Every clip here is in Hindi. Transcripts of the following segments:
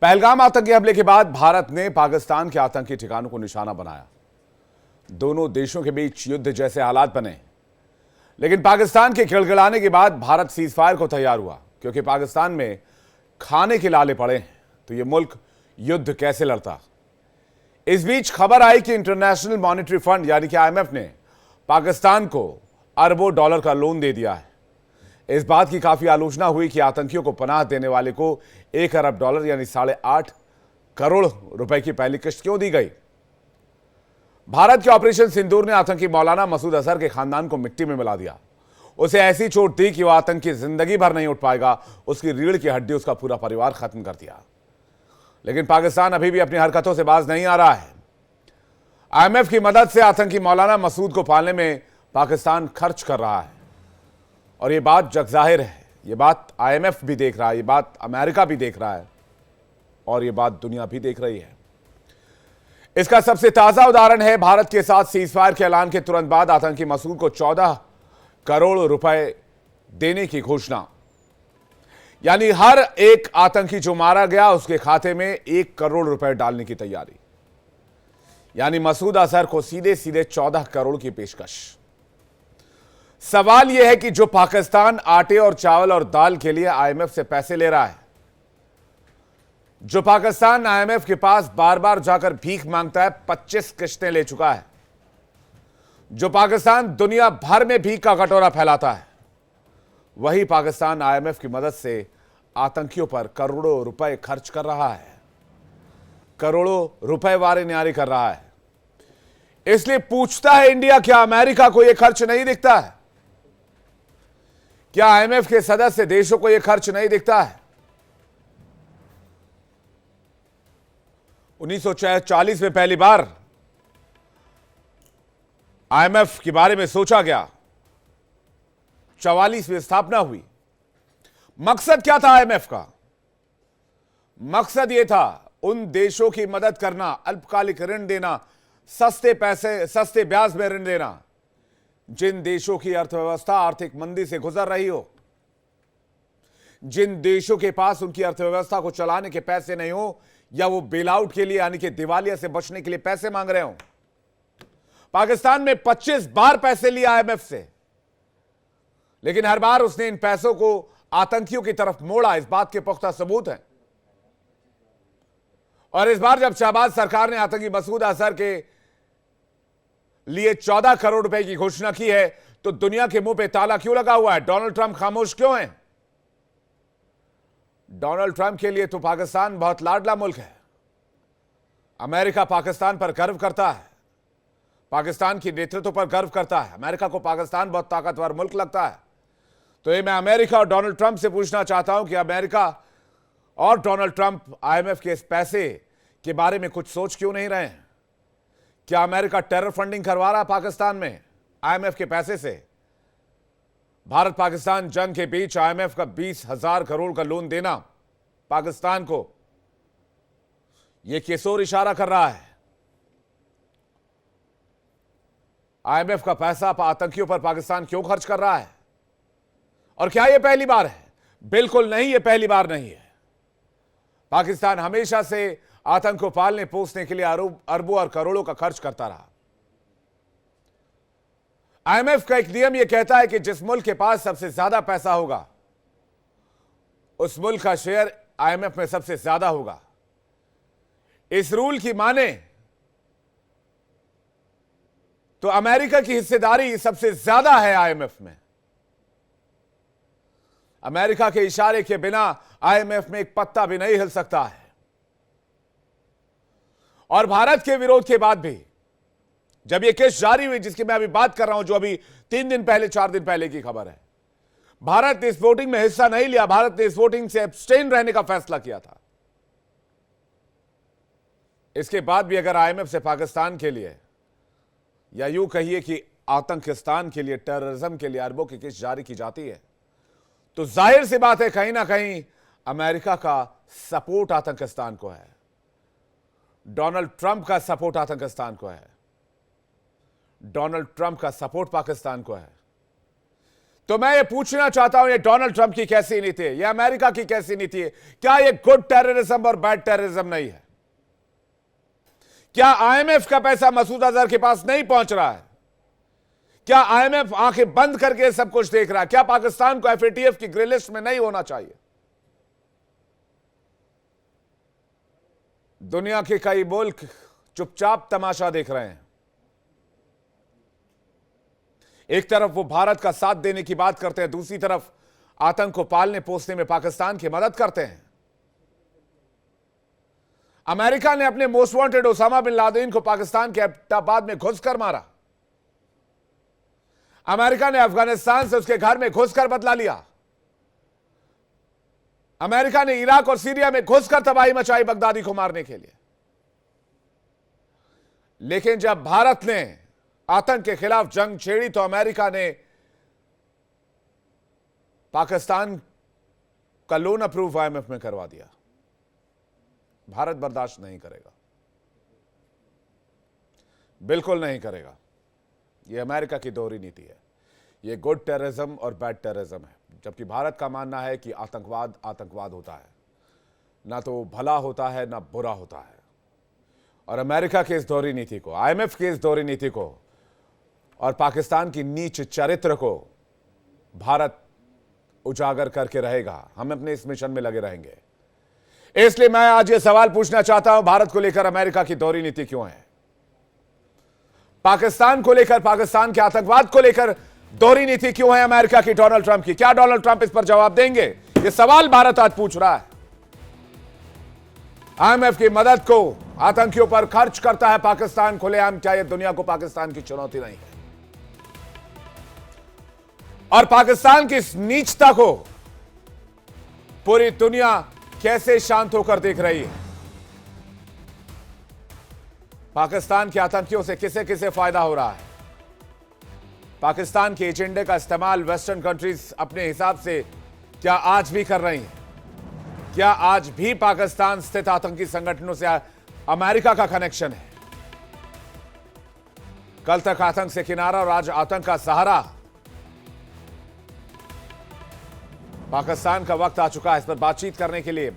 पहलगाम आतंकी हमले के बाद भारत ने पाकिस्तान के आतंकी ठिकानों को निशाना बनाया। दोनों देशों के बीच युद्ध जैसे हालात बने, लेकिन पाकिस्तान के गिड़गिड़ाने के बाद भारत सीजफायर को तैयार हुआ, क्योंकि पाकिस्तान में खाने के लाले पड़े हैं तो यह मुल्क युद्ध कैसे लड़ता। इस बीच खबर आई कि इंटरनेशनल मॉनेटरी फंड यानी कि IMF ने पाकिस्तान को अरबों डॉलर का लोन दे दिया है। इस बात की काफी आलोचना हुई कि आतंकियों को पनाह देने वाले को 1 अरब डॉलर यानी 8.5 करोड़ रुपए की पहली किस्त क्यों दी गई। भारत के ऑपरेशन सिंदूर ने आतंकी मौलाना मसूद अजहर के खानदान को मिट्टी में मिला दिया। उसे ऐसी चोट दी कि वह आतंकी जिंदगी भर नहीं उठ पाएगा। उसकी रीढ़ की हड्डी उसका पूरा परिवार खत्म कर दिया। लेकिन पाकिस्तान अभी भी अपनी हरकतों से बाज नहीं आ रहा है। IMF की मदद से आतंकी मौलाना मसूद को पालने में पाकिस्तान खर्च कर रहा है, और यह बात जगजाहिर है। यह बात IMF भी देख रहा है, यह बात अमेरिका भी देख रहा है, और यह बात दुनिया भी देख रही है। इसका सबसे ताजा उदाहरण है भारत के साथ सीजफायर के ऐलान के तुरंत बाद आतंकी मसूद को 14 करोड़ रुपए देने की घोषणा। यानी हर एक आतंकी जो मारा गया उसके खाते में 1 करोड़ रुपए डालने की तैयारी। यानी मसूद अजहर को सीधे सीधे 14 करोड़ की पेशकश। सवाल यह है कि जो पाकिस्तान आटे और चावल और दाल के लिए IMF से पैसे ले रहा है, जो पाकिस्तान IMF के पास बार बार जाकर भीख मांगता है, 25 किस्तें ले चुका है, जो पाकिस्तान दुनिया भर में भीख का कटोरा फैलाता है, वही पाकिस्तान IMF की मदद से आतंकियों पर करोड़ों रुपए खर्च कर रहा है, करोड़ों रुपए वारे न्यारी कर रहा है। इसलिए पूछता है इंडिया, क्या अमेरिका को यह खर्च नहीं दिखता है? क्या IMF के सदस्य देशों को यह खर्च नहीं दिखता है? 1940 में पहली बार IMF के बारे में सोचा गया, 44 में स्थापना हुई। मकसद क्या था IMF का? मकसद यह था उन देशों की मदद करना, अल्पकालिक ऋण देना, सस्ते ब्याज में ऋण देना, जिन देशों की अर्थव्यवस्था आर्थिक मंदी से गुजर रही हो, जिन देशों के पास उनकी अर्थव्यवस्था को चलाने के पैसे नहीं हो, या वो बेल आउट के लिए यानी कि दिवालिया से बचने के लिए पैसे मांग रहे हो। पाकिस्तान में 25 बार पैसे लिया IMF से, लेकिन हर बार उसने इन पैसों को आतंकियों की तरफ मोड़ा। इस बात के पुख्ता सबूत हैं। और इस बार जब शहबाज सरकार ने आतंकी मसूद अजहर के लिए 14 करोड़ रुपए की घोषणा की है, तो दुनिया के मुंह पे ताला क्यों लगा हुआ है? डोनाल्ड ट्रंप खामोश क्यों है? डोनाल्ड ट्रंप के लिए तो पाकिस्तान बहुत लाडला मुल्क है। अमेरिका पाकिस्तान पर गर्व करता है, पाकिस्तान की नेतृत्व पर गर्व करता है। अमेरिका को पाकिस्तान बहुत ताकतवर मुल्क लगता है। तो ये मैं अमेरिका और डोनाल्ड ट्रंप से पूछना चाहता हूं कि अमेरिका और डोनाल्ड ट्रंप IMF के इस पैसे के बारे में कुछ सोच क्यों नहीं रहे हैं? क्या अमेरिका टेरर फंडिंग करवा रहा पाकिस्तान में IMF के पैसे से? भारत पाकिस्तान जंग के बीच IMF का 20,000 करोड़ का लोन देना पाकिस्तान को, यह किस ओर इशारा कर रहा है? IMF का पैसा आतंकियों पर पाकिस्तान क्यों खर्च कर रहा है? और क्या यह पहली बार है? बिल्कुल नहीं, यह पहली बार नहीं है। पाकिस्तान हमेशा से आतंक को पालने पोसने के लिए अरबों और करोड़ों का खर्च करता रहा। IMF का एक नियम यह कहता है कि जिस मुल्क के पास सबसे ज्यादा पैसा होगा, उस मुल्क का शेयर IMF में सबसे ज्यादा होगा। इस रूल की माने तो अमेरिका की हिस्सेदारी सबसे ज्यादा है IMF में। अमेरिका के इशारे के बिना IMF में एक पत्ता भी नहीं हिल सकता है। और भारत के विरोध के बाद भी जब यह केस जारी हुई, जिसकी मैं अभी बात कर रहा हूं, जो अभी 3 दिन पहले 4 दिन पहले की खबर है, भारत ने इस वोटिंग में हिस्सा नहीं लिया। भारत ने इस वोटिंग से एब्सटेन रहने का फैसला किया था। इसके बाद भी अगर IMF से पाकिस्तान के लिए, या यूं कहिए कि आतंकिस्तान के लिए, टेररिज्म के लिए अरबों की किस्त जारी की जाती है, तो जाहिर सी बात है कहीं ना कहीं अमेरिका का सपोर्ट आतंकिस्तान को है, डोनाल्ड ट्रंप का सपोर्ट आतंकिस्तान को है, डोनाल्ड ट्रंप का सपोर्ट पाकिस्तान को है। तो मैं ये पूछना चाहता हूं, ये डोनाल्ड ट्रंप की कैसी नीति है, ये अमेरिका की कैसी नीति है? क्या ये गुड टेररिज्म और बैड टेररिज्म नहीं है? क्या आईएमएफ का पैसा मसूद अजहर के पास नहीं पहुंच रहा है? क्या आईएमएफ आंखें बंद करके सब कुछ देख रहा है? क्या पाकिस्तान को एफएटीएफ की ग्रे लिस्ट में नहीं होना चाहिए? दुनिया के कई मुल्क चुपचाप तमाशा देख रहे हैं। एक तरफ वो भारत का साथ देने की बात करते हैं, दूसरी तरफ आतंक को पालने पोसने में पाकिस्तान की मदद करते हैं। अमेरिका ने अपने most wanted Osama bin Laden को पाकिस्तान के एबटाबाद में घुसकर मारा। अमेरिका ने अफगानिस्तान से उसके घर में घुसकर बदला लिया। अमेरिका ने इराक और सीरिया में घुसकर तबाही मचाई बगदादी को मारने के लिए। लेकिन जब भारत ने आतंक के खिलाफ जंग छेड़ी तो अमेरिका ने पाकिस्तान का लोन अप्रूव आईएमएफ में करवा दिया। भारत बर्दाश्त नहीं करेगा, बिल्कुल नहीं करेगा। यह अमेरिका की दोहरी नीति है। यह गुड टेररिज्म और बैड टेररिज्म है। जबकि भारत का मानना है कि आतंकवाद आतंकवाद होता है, ना तो भला होता है ना बुरा होता है। और अमेरिका की इस दोहरी नीति को, आईएमएफ की इस दोहरी नीति को और पाकिस्तान की नीच चरित्र को भारत उजागर करके रहेगा। हम अपने इस मिशन में लगे रहेंगे। इसलिए मैं आज ये सवाल पूछना चाहता हूं, भारत को लेकर अमेरिका की दोहरी नीति क्यों है? पाकिस्तान को लेकर, पाकिस्तान के आतंकवाद को लेकर दोहरी नीति क्यों है अमेरिका की, डोनाल्ड ट्रंप की? क्या डोनाल्ड ट्रंप इस पर जवाब देंगे? यह सवाल भारत आज पूछ रहा है। आईएमएफ की मदद को आतंकियों पर खर्च करता है पाकिस्तान खुलेआम। क्या यह दुनिया को पाकिस्तान की चुनौती नहीं है? और पाकिस्तान की इस नीचता को पूरी दुनिया कैसे शांत होकर देख रही है? पाकिस्तान के आतंकियों से किसे किसे फायदा हो रहा है? पाकिस्तान के एजेंडे का इस्तेमाल वेस्टर्न कंट्रीज अपने हिसाब से क्या आज भी कर रही हैं? क्या आज भी पाकिस्तान स्थित आतंकी संगठनों से अमेरिका का कनेक्शन है? कल तक आतंक से किनारा और आज आतंक का सहारा। पाकिस्तान का वक्त आ चुका है इस पर बातचीत करने के लिए।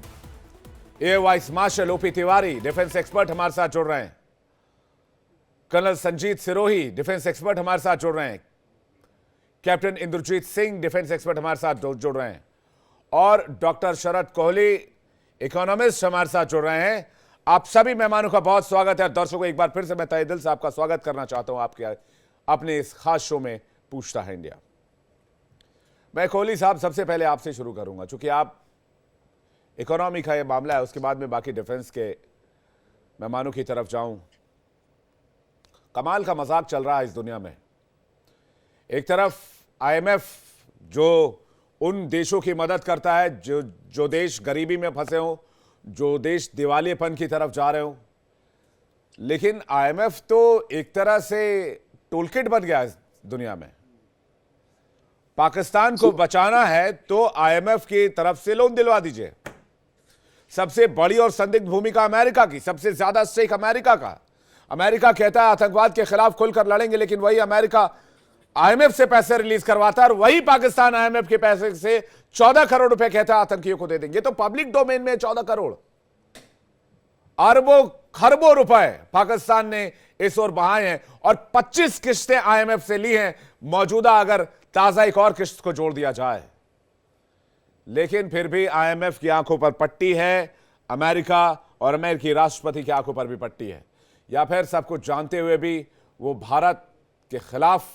Air vice marshal OP Tiwari, defence expert, हमारे साथ जुड़ रहे हैं। Colonel Sanjeet Sirohi, defence expert, हमारे साथ जुड़ रहे हैं। Captain Indrajit Singh, defence expert, हमारे साथ जुड़ रहे हैं। और डॉक्टर शरद कोहली, इकोनॉमिस्ट, हमारे साथ जुड़ रहे हैं। आप सभी मेहमानों का बहुत स्वागत है। दर्शकों, एक बार फिर से मैं तहे दिल से आपका स्वागत करना चाहता हूं आपके अपने इस खास शो में पूछता है इंडिया। मैं कोहली साहब सबसे पहले आपसे शुरू करूंगा, चूंकि आप इकोनॉमी का ये मामला है, उसके बाद में बाकी डिफेंस के मेहमानों की तरफ जाऊं। कमाल का मजाक चल रहा है इस दुनिया में। एक तरफ आईएमएफ जो उन देशों की मदद करता है जो देश गरीबी में फंसे हों, जो देश दिवालियेपन की तरफ जा रहे हों, लेकिन आईएमएफ तो एक तरह से टूलकिट बन गया है दुनिया में। पाकिस्तान को बचाना है तो आईएमएफ की तरफ से लोन दिलवा दीजिए। सबसे बड़ी और संदिग्ध भूमिका अमेरिका की, सबसे ज्यादा स्टेक अमेरिका का। अमेरिका कहता है आतंकवाद के खिलाफ खुलकर लड़ेंगे, लेकिन वही अमेरिका आईएमएफ से पैसे रिलीज करवाता है और वही पाकिस्तान आईएमएफ के पैसे से 14 करोड़ रुपए कहता है आतंकियों को दे देंगे। तो पब्लिक डोमेन में 14 करोड़, अरबों खरबों रुपए पाकिस्तान ने इस ओर बहाए हैं और 25 किस्तें आईएमएफ से ली हैं मौजूदा, अगर ताजा एक और किस्त को जोड़ दिया जाए। लेकिन फिर भी आईएमएफ की आंखों पर पट्टी है, अमेरिका और अमेरिकी राष्ट्रपति की आंखों पर भी पट्टी है। या फिर सब कुछ जानते हुए भी वो भारत के खिलाफ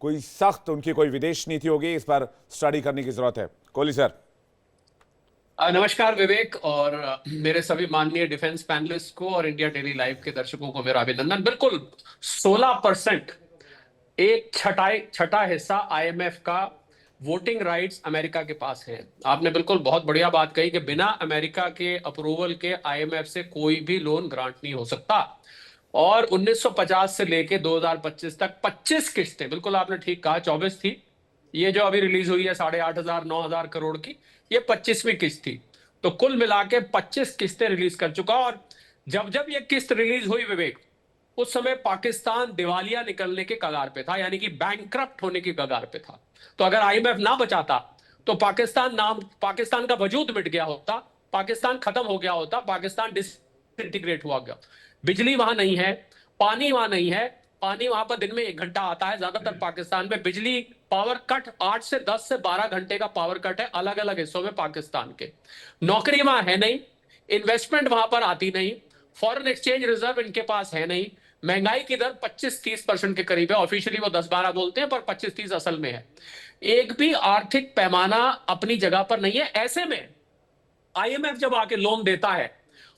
कोई सख्त उनकी कोई विदेश नीति होगी? इस पर स्टडी करने की जरूरत है। कोहली सर। नमस्कार विवेक, और मेरे सभी माननीय डिफेंस पैनलिस्ट को और इंडिया डेली लाइव के दर्शकों को मेरा अभिनंदन। बिल्कुल 16%, एक छठा हिस्सा आईएमएफ का वोटिंग राइट्स अमेरिका के पास है। आपने बिल्कुल बहुत बढ़िया बात कही कि बिना अमेरिका के अप्रूवल के आईएमएफ से कोई भी लोन ग्रांट नहीं हो सकता। और 1950 से लेके 2025 तक 25 किस्तें, बिल्कुल आपने ठीक कहा, 24 थी, ये जो अभी रिलीज हुई है 8,500 9,000 करोड़ की, ये 25वीं किस्त थी। तो कुल मिला के 25 किस्तें रिलीज कर चुका। और जब जब ये किस्त रिलीज हुई विवेक, उस समय पाकिस्तान दिवालिया निकलने के कगार पे था, यानी कि बैंकक्रप्ट होने की कगार पे था। तो अगर आईएमएफ ना बचाता तो पाकिस्तान का वजूद मिट गया होता, पाकिस्तान खत्म हो गया होता, पाकिस्तान डिसइंटीग्रेट हुआ गया। बिजली वहां नहीं है, पानी वहां नहीं है, पानी वहां पर दिन में 1 घंटा आता है ज्यादातर पाकिस्तान में। बिजली पावर कट 8 से 10 से 12 घंटे का पावर कट है अलग अलग हिस्सों में पाकिस्तान के। नौकरी वहां है नहीं, इन्वेस्टमेंट वहां पर आती नहीं, फॉरेन एक्सचेंज रिजर्व इनके पास है नहीं, महंगाई की दर 25-30% के करीब है। ऑफिशियली वो 10-12 बोलते हैं, पर 25-30 असल में है। एक भी आर्थिक पैमाना अपनी जगह पर नहीं है। ऐसे में आईएमएफ जब आके लोन देता है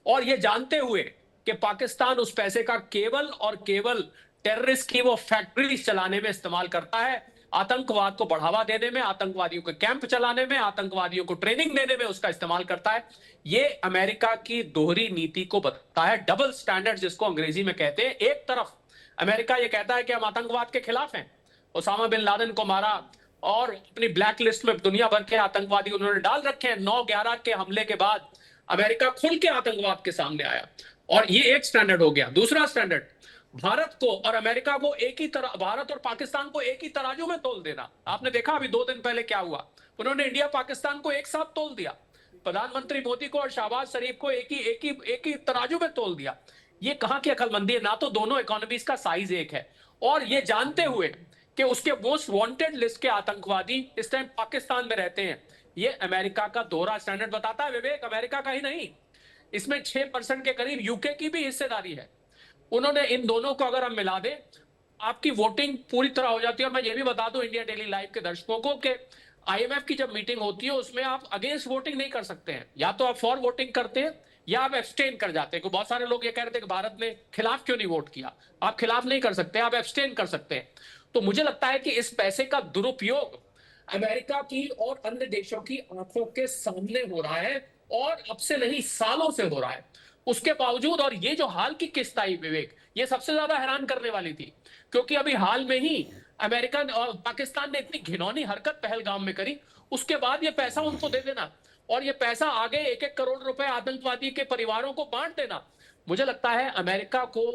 और ये जानते हुए कि पाकिस्तान उस पैसे का केवल और केवल टेररिस्ट की वो फैक्ट्रीज चलाने में इस्तेमाल करता है, आतंकवाद को बढ़ावा देने में, आतंकवादियों के कैंप चलाने में, आतंकवादियों को ट्रेनिंग देने में उसका इस्तेमाल करता है, ये अमेरिका की दोहरी नीति को बताता है। डबल स्टैंडर्ड जिसको अंग्रेजी में कहते हैं। एक तरफ अमेरिका ये कहता है कि हम आतंकवाद के खिलाफ हैं, ओसामा बिन लादेन को मारा और अपनी ब्लैक लिस्ट में दुनिया भर के आतंकवादी उन्होंने डाल रखे हैं। 9/11 के हमले के बाद अमेरिका खुल के आतंकवाद के सामने आया, और ये एक स्टैंडर्ड हो गया। दूसरा स्टैंडर्ड, भारत को और अमेरिका को एक ही तरह, भारत और पाकिस्तान को एक ही तराजू में तोल देना। आपने देखा अभी 2 दिन पहले क्या हुआ, उन्होंने इंडिया पाकिस्तान को एक साथ तोल दिया। प्रधानमंत्री मोदी को और शहबाज शरीफ को एक ही तराजू में तोल दिया। ये कहां की अकलमंदी है? ना तो दोनों इकोनॉमीज का साइज एक है, और ये जानते हुए कि उसके मोस्ट वांटेड लिस्ट के आतंकवादी इस टाइम पाकिस्तान में रहते हैं। ये अमेरिका का दोहरा स्टैंडर्ड बताता है विवेक। अमेरिका का ही नहीं, इसमें 6% के करीब यूके की भी हिस्सेदारी है। उन्होंने इन दोनों को अगर हम मिला दें, आपकी वोटिंग पूरी तरह हो जाती है। और मैं ये भी बता दूं इंडिया डेली लाइव के दर्शकों को कि आईएमएफ की जब मीटिंग होती है उसमें आप अगेंस्ट वोटिंग नहीं कर सकते हैं, या तो आप फॉर वोटिंग करते हैं या आप एब्सटेन कर जाते हैं। बहुत सारे लोग ये कह रहे थे कि भारत ने खिलाफ क्यों नहीं वोट किया। आप खिलाफ नहीं कर सकते, आप एब्सटेन कर सकते हैं। तो मुझे लगता है कि इस पैसे का दुरुपयोग अमेरिका की और अन्य देशों की आंखों के सामने हो रहा है, और अब से नहीं सालों से हो रहा है। उसके बावजूद, और ये जो हाल की किस्त आई विवेक, ये सबसे ज्यादा हैरान करने वाली थी, क्योंकि अभी हाल में ही अमेरिका और पाकिस्तान ने इतनी घिनौनी हरकत पहलगाम में करी, उसके बाद ये पैसा उनको दे देना, और ये पैसा आगे 1-1 करोड़ रुपए आतंकवादी के परिवारों को बांट देना। मुझे लगता है अमेरिका को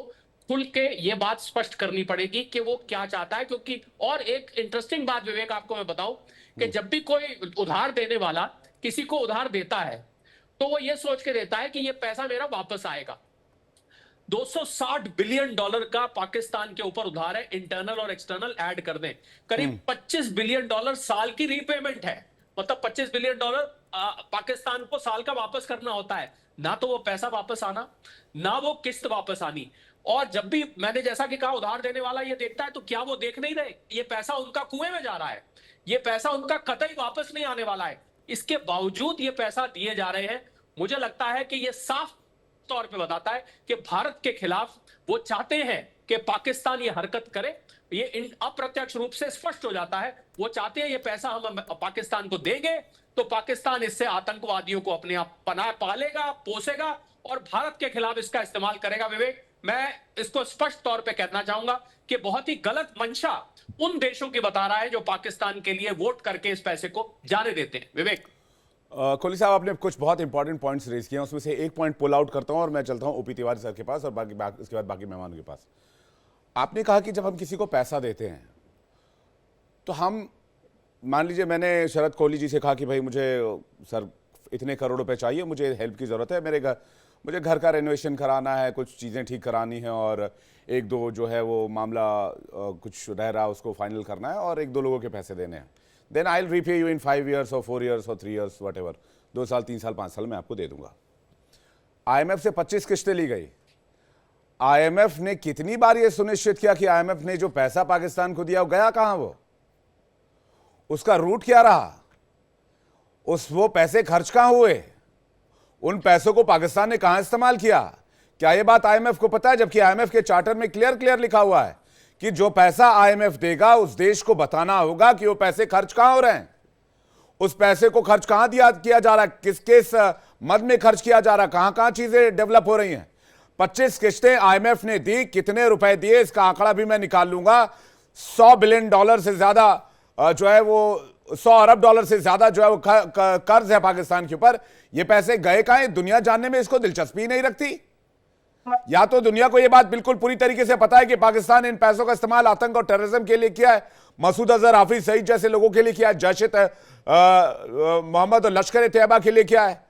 खुल के ये बात स्पष्ट करनी पड़ेगी कि वो क्या चाहता है। क्योंकि और एक इंटरेस्टिंग बात विवेक आपको मैं बताऊं कि जब भी कोई उधार देने वाला किसी को उधार देता है तो वो ये सोच के देता है कि ये पैसा मेरा वापस आएगा। $260 बिलियन का पाकिस्तान के ऊपर उधार है, इंटरनल और एक्सटर्नल ऐड कर दें, करीब $25 बिलियन साल की रीपेमेंट है। मतलब $25 बिलियन पाकिस्तान को साल का वापस करना होता है। ना तो वो पैसा वापस आना, ना वो किस्त वापस आनी। और जब भी मैंने जैसा कि कहा उधार देने वाला ये देखता है, तो क्या वो देख नहीं रहे ये पैसा उनका कुएं में जा रहा है, ये पैसा उनका कतई वापस नहीं आने वाला है। इसके बावजूद ये पैसा दिए जा रहे हैं। मुझे लगता है कि ये साफ तौर पे बताता है कि भारत के खिलाफ वो चाहते हैं कि पाकिस्तान ये हरकत करे। ये अप्रत्यक्ष रूप से स्पष्ट हो जाता है, वो चाहते हैं ये पैसा हम पाकिस्तान को देंगे तो पाकिस्तान इससे आतंकवादियों को अपने आप पनाह पालेगा, पोसेगा और भारत के खिलाफ इसका इस्तेमाल करेगा। विवेक, मैं इसको स्पष्ट तौर पे कहना चाहूंगा कि बहुत ही गलत मंशा उन देशों की बता रहा है जो पाकिस्तान के लिए वोट करके इस पैसे को जाने देते हैं। विवेक, कोहली साहब, आपने कुछ बहुत इंपॉर्टेंट पॉइंट्स रेज किए हैं, उसमें से एक पॉइंट पुल आउट करता हूं और मैं चलता हूं ओपी तिवारी सर के पास और इसके बाद बाकी मेहमानों के पास। आपने कहा कि जब हम किसी को पैसा देते हैं तो हम, मान लीजिए मैंने शरद कोहली जी से कहा कि भाई मुझे सर इतने करोड़ रुपए चाहिए, मुझे हेल्प की ज़रूरत है, मुझे घर का रेनोवेशन कराना है, कुछ चीज़ें ठीक करानी है और 1-2 जो है वो मामला कुछ रह रहा उसको फाइनल करना है और 1-2 लोगों के पैसे देने हैं। Then I will repay you in 5 years और 4 years और 3 years, वट एवर, 2 साल 3 साल 5 साल में आपको दे दूंगा। IMF से 25 किस्तें ली गई। IMF ने कितनी बार ये सुनिश्चित किया कि IMF ने जो पैसा पाकिस्तान को दिया वो गया कहां, वो उसका रूट क्या रहा, वो पैसे खर्च कहां हुए, उन पैसों को पाकिस्तान ने कहां इस्तेमाल किया? क्या यह बात IMF को पता है? जबकि IMF के चार्टर में क्लियर लिखा हुआ है कि जो पैसा IMF देगा उस देश को बताना होगा कि वो पैसे खर्च कहां हो रहे हैं, उस पैसे को खर्च कहां किया जा रहा है, किस मद में खर्च किया जा रहा है, कहां चीजें डेवलप हो रही हैं। 25 किस्तें IMF ने दी, कितने रुपए दिए इसका आंकड़ा भी मैं निकाल लूंगा। $100 बिलियन से ज्यादा जो है वो $100 अरब से ज्यादा जो है वो कर्ज है पाकिस्तान के ऊपर। ये पैसे गए कहां, दुनिया जानने में इसको दिलचस्पी नहीं रखती। या तो दुनिया को यह बात बिल्कुल पूरी तरीके से पता है कि पाकिस्तान इन पैसों का इस्तेमाल आतंक और टेररिज्म के लिए किया है, मसूद अजहर, हाफिज सईद जैसे लोगों के लिए किया है, जैश मोहम्मद और लश्कर तैयबा के लिए किया है,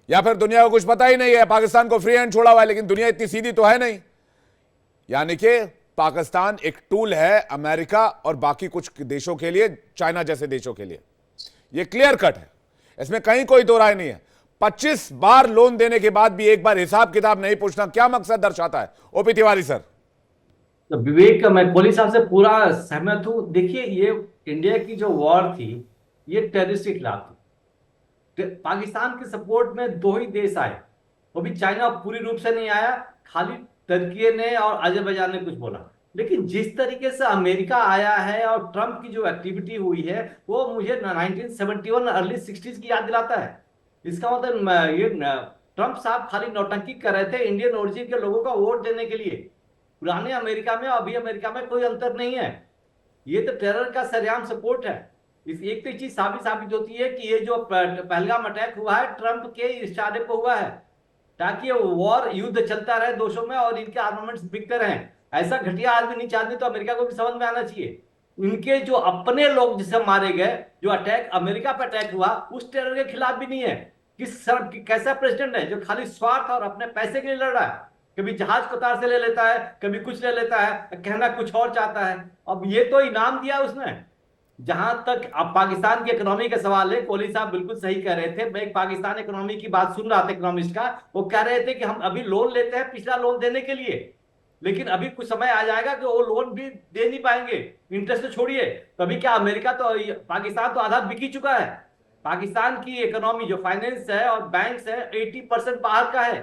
या फिर दुनिया को कुछ पता ही नहीं है, पाकिस्तान को फ्री हैंड छोड़ा हुआ है। लेकिन दुनिया इतनी सीधी तो है नहीं। यानी कि पाकिस्तान एक टूल है अमेरिका और बाकी कुछ देशों के लिए, चाइना जैसे देशों के लिए। यह क्लियर कट है, इसमें कहीं कोई दो राय नहीं है। 25 बार लोन देने के बाद भी एक बार हिसाब किताब नहीं पूछना क्या मकसद दर्शाता है? OP Tiwari sir. तो विवेक, मैं कोहली साहब से पूरा सहमत हूं। देखिए, ये इंडिया की जो वॉर थी, ये टेररिस्ट के खिलाफ थी। पाकिस्तान के सपोर्ट में दो ही देश आए, वो भी चाइना पूरी रूप से नहीं आया, खाली तुर्की ने और अजरबैजान ने कुछ बोला। लेकिन जिस तरीके से अमेरिका आया है और ट्रंप की जो एक्टिविटी हुई है, वो मुझे 1971 अर्ली 60s की याद दिलाता है। इसका मतलब ये ट्रंप साहब खाली नौटंकी कर रहे थे इंडियन ओरिजिन के लोगों का वोट देने के लिए। पुराने अमेरिका में और अभी अमेरिका में कोई अंतर नहीं है। ये तो टेरर का सरेआम सपोर्ट है। इस एक तो चीज साबित होती है कि ये जो पहलगाम अटैक हुआ है, ट्रंप के इशारे पर हुआ है, ताकि वॉर युद्ध चलता रहे देशों में और इनके आर्मामेंट्स बिकते रहें। ऐसा घटिया आदमी नीच आदमी तो अमेरिका को भी समझ में आना चाहिए। इनके जो अपने लोग जिसे मारे गए, जो अटैक अमेरिका पर अटैक हुआ, उस टेरर के खिलाफ भी नहीं है। कैसा प्रेसिडेंट है जो खाली स्वार्थ और अपने पैसे के लिए लड़ रहा है? कभी जहाज कतार से ले लेता है, कभी कुछ ले लेता है, कहना कुछ और चाहता है। अब ये तो इनाम दिया उसने। जहां तक अब पाकिस्तान की इकोनॉमी का सवाल है, कोहली साहब बिल्कुल सही कह रहे थे। मैं एक पाकिस्तान इकोनॉमी की बात सुन रहा था इकोनॉमिस्ट का, वो कह रहे थे कि हम अभी लोन लेते हैं पिछला लोन देने के लिए, लेकिन अभी कुछ समय आ जाएगा कि वो लोन भी दे नहीं पाएंगे, इंटरेस्ट तो छोड़िए। तो अभी क्या अमेरिका तो पाकिस्तान तो आधा बिक ही चुका है। पाकिस्तान की इकोनॉमी जो फाइनेंस है और बैंक्स है, 80% बाहर का है।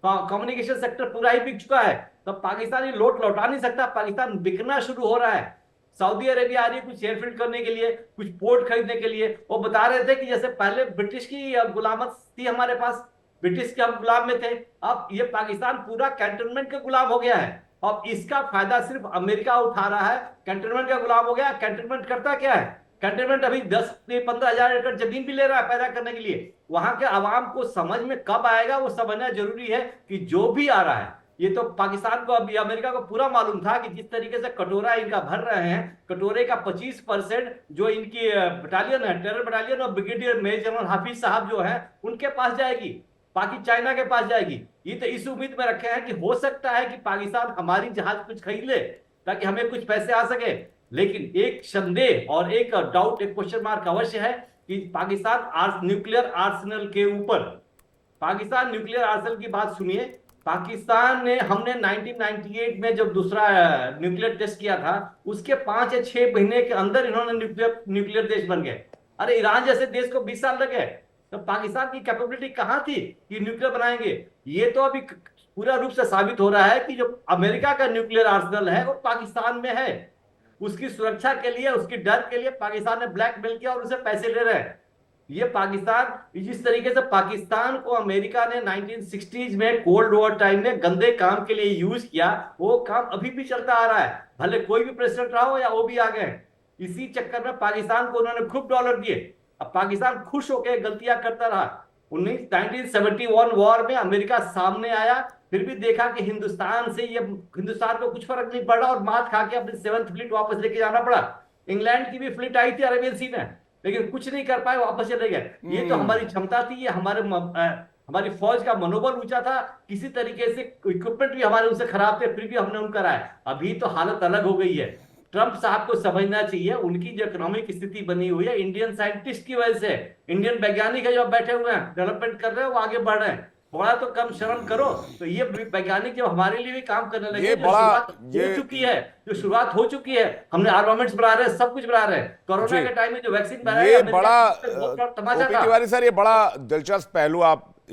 कम्युनिकेशन सेक्टर पूरा ही बिक चुका है। तो पाकिस्तान ये लोट लौटा नहीं सकता, पाकिस्तान बिकना शुरू हो रहा है। सऊदी अरेबिया आ रही है कुछ एयरफील्ड करने के लिए, कुछ पोर्ट खरीदने के लिए। वो बता रहे थे कि जैसे पहले ब्रिटिश की गुलामत थी हमारे पास, ब्रिटिश के हम गुलाम में थे, अब ये पाकिस्तान पूरा कैंटोनमेंट का गुलाम हो गया है। अब इसका फायदा सिर्फ अमेरिका उठा रहा है। कैंटोनमेंट का गुलाम हो गया। कैंटोनमेंट करता क्या है? कैंटोनमेंट अभी 10 से 15,000 एकड़ जमीन भी ले रहा है पैदा करने के लिए। वहां के आवाम को समझ में कब आएगा, वो समझना जरूरी है कि जो भी आ रहा है, ये तो पाकिस्तान को, अभी अमेरिका को पूरा मालूम था कि जिस तरीके से कटोरा इनका भर रहे हैं, कटोरे का 25% जो इनकी बटालियन है, टेरर बटालियन और ब्रिगेडियर मेजर जनरल हाफिज साहब जो है उनके पास जाएगी, बाकी चाइना के पास जाएगी। ये तो इस उम्मीद में रखे हैं कि हो सकता है कि पाकिस्तान हमारी जहाज कुछ खरीद ले ताकि हमें कुछ पैसे आ सके। लेकिन एक संदेह और एक डाउट, एक क्वेश्चन मार्क अवश्य है कि पाकिस्तान न्यूक्लियर आर्सेनल के ऊपर, पाकिस्तान न्यूक्लियर आर्सेनल की बात सुनिए। पाकिस्तान ने, हमने 1998 में जब दूसरा न्यूक्लियर टेस्ट किया था, उसके 5 या 6 महीने के अंदर इन्होंने न्यूक्लियर देश बन गए। अरे ईरान जैसे देश को 20 साल लगे। तो पाकिस्तान की कैपेबिलिटी कहां थी कि न्यूक्लियर बनाएंगे? ये तो अभी पूरा रूप से साबित हो रहा है कि जो अमेरिका का न्यूक्लियर आर्सेनल है वो पाकिस्तान में है। उसकी सुरक्षा के लिए, उसकी डर के लिए पाकिस्तान ने ब्लैकमेल किया और उसे पैसे ले रहे हैं। ये पाकिस्तान, जिस तरीके से पाकिस्तान को अमेरिका ने 1960s में कोल्ड वॉर टाइम में गंदे काम के लिए यूज किया, वो काम अभी भी चलता आ रहा है, भले कोई भी प्रेसिडेंट रहा हो या वो भी आ गए। इसी चक्कर में पाकिस्तान को उन्होंने खूब डॉलर दिए। अब पाकिस्तान खुश होकर गलतियां करता रहा। 1971 वॉर में अमेरिका सामने आया, फिर भी देखा कि हिंदुस्तान को कुछ फर्क नहीं पड़ा और मात खा के अपनी 7th फ्लीट वापस लेके जाना पड़ा। इंग्लैंड की भी फ्लीट आई थी अरेबियन सी में, लेकिन कुछ नहीं कर पाए, वापस चले गए। ये तो हमारी क्षमता थी, ये हमारी फौज का मनोबल ऊंचा था। किसी तरीके से इक्विपमेंट भी हमारे उनसे खराब थे, फिर भी हमने उनका कराया। अभी तो हालत अलग हो गई है। ट्रंप साहब को समझना चाहिए, उनकी जो इकोनॉमिक स्थिति बनी हुई है इंडियन साइंटिस्ट की वजह से, इंडियन वैज्ञानिक है जो बैठे हुए हैं, डेवलपमेंट कर रहे हैं, वो आगे बढ़ रहे हैं। थोड़ा तो कम शर्म करो। तो ये वैज्ञानिक जब हमारे लिए भी काम करने लगे, जो शुरुआत हो चुकी है, हमने आर्मामेंट्स बना रहे हैं, सब कुछ बना रहे हैं। कोरोना के टाइम में जो वैक्सीन बनाया, ये बड़ा तिवारी सर, ये बड़ा दिलचस्प पहलू आप